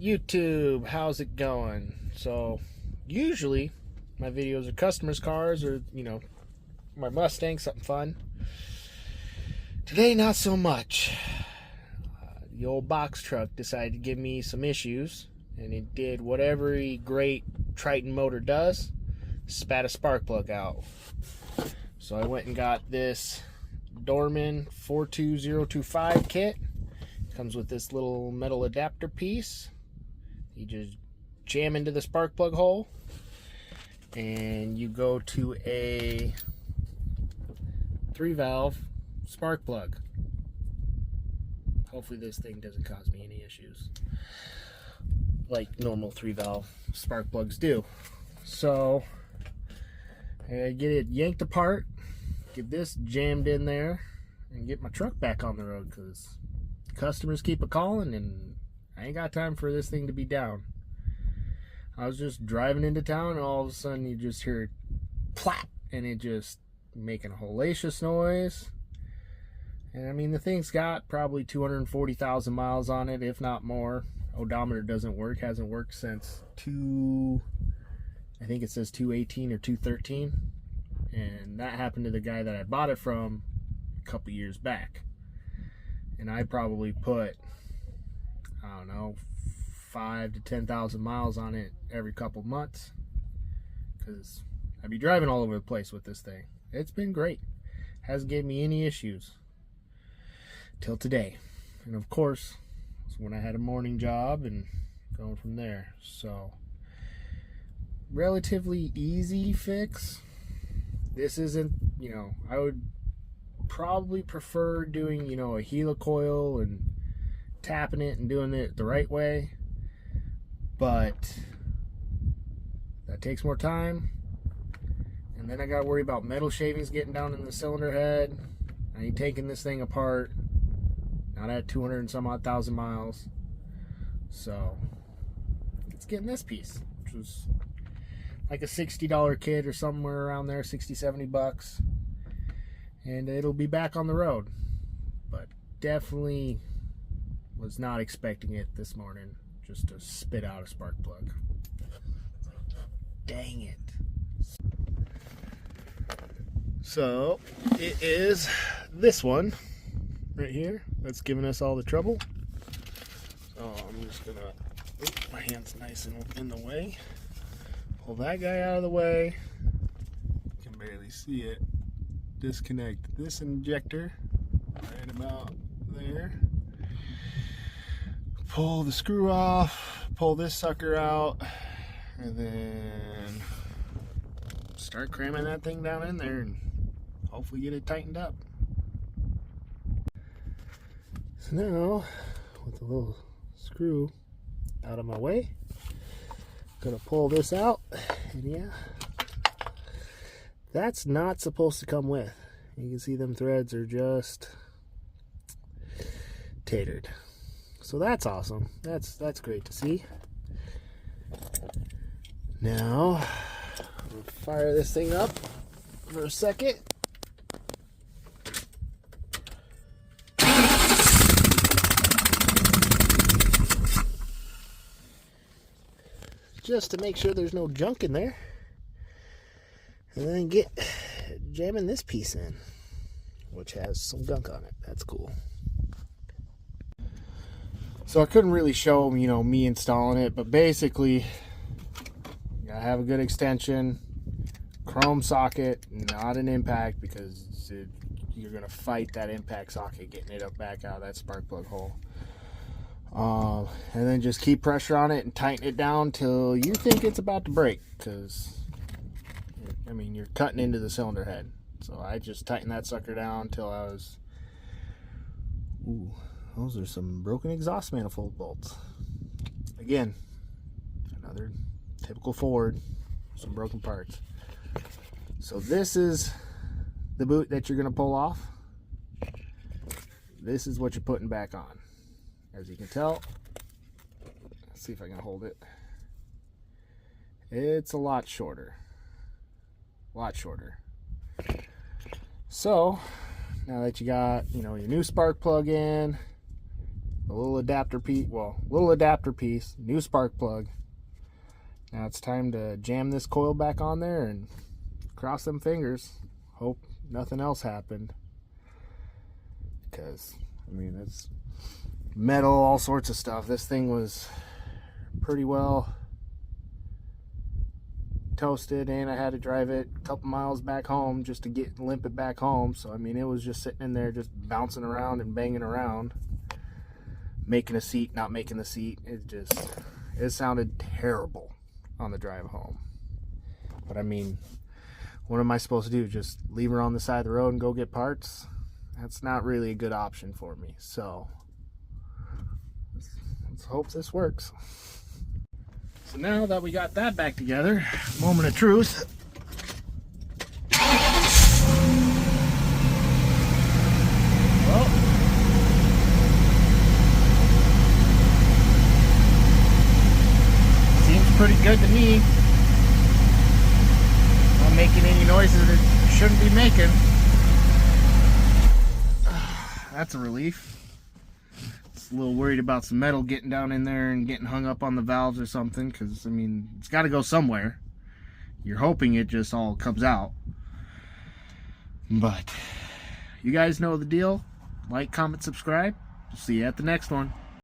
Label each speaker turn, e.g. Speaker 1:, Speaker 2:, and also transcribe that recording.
Speaker 1: YouTube, how's it going? So usually my videos are customers' cars or my Mustang, something fun. Today not so much. The old box truck decided to give me some issues, and it did what every great Triton motor does: spat a spark plug out. So I went and got this Dorman 42025 kit. Comes with this little metal adapter piece. You just jam into the spark plug hole and you go to a 3-valve spark plug. Hopefully this thing doesn't cause me any issues like normal 3-valve spark plugs do. So I get it yanked apart, get this jammed in there, and get my truck back on the road, because customers keep a-calling and I ain't got time for this thing to be down. I was just driving into town and all of a sudden you just hear it plap, and it just making a hellacious noise. And I mean, the thing's got probably 240,000 miles on it, if not more. Odometer doesn't work, hasn't worked since I think it says 218 or 213, and that happened to the guy that I bought it from a couple years back. And I probably put, I don't know, 5,000 to 10,000 miles on it every couple months, because I'd be driving all over the place with this thing. It's been great, hasn't given me any issues till today. And of course, it's when I had a morning job and going from there. So relatively easy fix. This isn't, I would probably prefer doing, a helicoil and tapping it and doing it the right way, but that takes more time, and then I gotta worry about metal shavings getting down in the cylinder head. I ain't taking this thing apart, not at 200 and some odd thousand miles. So it's getting this piece, which was like a $60 kit or somewhere around there, 60-70 bucks, and it'll be back on the road. But definitely was not expecting it this morning, just to spit out a spark plug. Dang it. So it is this one right here that's giving us all the trouble. So I'm just gonna, my hand's nice and in the way. Pull that guy out of the way. You can barely see it. Disconnect this injector right about there. Pull the screw off, pull this sucker out, and then start cramming that thing down in there and hopefully get it tightened up. So now, with the little screw out of my way, gonna pull this out, and yeah, that's not supposed to come with. You can see them threads are just tatered. So that's awesome. That's great to see. Now, I'm gonna fire this thing up for a second. Just to make sure there's no junk in there. And then get jamming this piece in, which has some gunk on it. That's cool. So I couldn't really show, me installing it, but basically, you gotta have a good extension, chrome socket, not an impact, because you're gonna fight that impact socket getting it up back out of that spark plug hole. And then just keep pressure on it and tighten it down till you think it's about to break, because you're cutting into the cylinder head. So I just tightened that sucker down till I was, ooh, those are some broken exhaust manifold bolts. Again, another typical Ford, some broken parts. So this is the boot that you're gonna pull off. This is what you're putting back on. As you can tell, let's see if I can hold it. It's a lot shorter. So now that you got, your new spark plug in, a little adapter piece, little adapter piece, new spark plug. Now it's time to jam this coil back on there and cross them fingers. Hope nothing else happened. Because, I mean, it's metal, all sorts of stuff. This thing was pretty well toasted, and I had to drive it a couple miles back home just to limp it back home. So I mean, it was just sitting in there just bouncing around and banging around, making a seat, not making the seat. It sounded terrible on the drive home. But I mean, what am I supposed to do? Just leave her on the side of the road and go get parts? That's not really a good option for me. So let's hope this works. So now that we got that back together, moment of truth. Well, seems pretty good to me. Not making any noises it shouldn't be making. That's a relief. A little worried about some metal getting down in there and getting hung up on the valves or something, because I mean, it's got to go somewhere. You're hoping it just all comes out. But you guys know the deal. Like, comment, subscribe. See you at the next one.